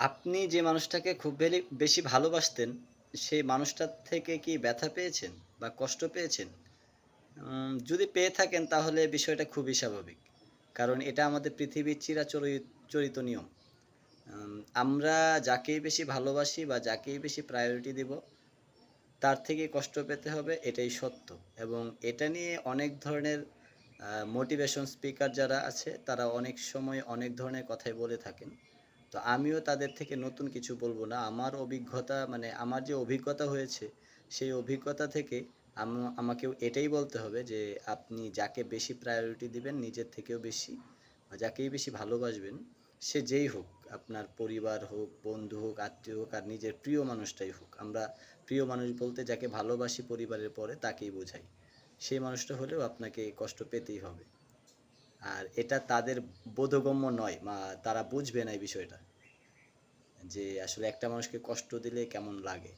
আপনি যে মানুষটাকে খুব বেশি ভালোবাসতেন, সেই মানুষটার থেকে কি ব্যথা পেয়েছেন বা কষ্ট পেয়েছেন? যদি পেয়ে থাকেন তাহলে বিষয়টা খুবই স্বাভাবিক। কারণ এটা আমাদের পৃথিবীর চিরাচরিত নিয়ম। আম আমরা যাকেই বেশি ভালোবাসি বা যাকেই বেশি প্রায়োরিটি দিব, তার থেকেই কষ্ট পেতে হবে এটাই সত্য। এবং এটা নিয়ে অনেক ধরনের মোটিভেশন স্পিকার যারা আছে, তারা অনেক সময় অনেক ধরনের কথাই বলে থাকেন। তো আমিও তাদের থেকে নতুন কিছু বলব না। আমার অভিজ্ঞতা মানে আমার যে অভিজ্ঞতা হয়েছে, সেই অভিজ্ঞতা থেকে আমাকেও এটাই বলতে হবে যে, আপনি যাকে বেশি প্রায়োরিটি দিবেন নিজের থেকেও বেশি, বা যাকেই বেশি ভালোবাসবেন, সে যেই হোক, আপনার পরিবার হোক, বন্ধু হোক, আত্মীয় হোক, আর নিজের প্রিয় মানুষটাই হোক। আমরা প্রিয় মানুষ বলতে যাকে ভালোবাসি পরিবারের পরে তাকেই বোঝাই। সেই মানুষটা হলেও আপনাকে কষ্ট পেতেই হবে। আর এটা তাদের বোধগম্য নয়, তারা বুঝবে না এই বিষয়টা। যে আসলে একটা মানুষকে কষ্ট দিলে কেমন লাগে।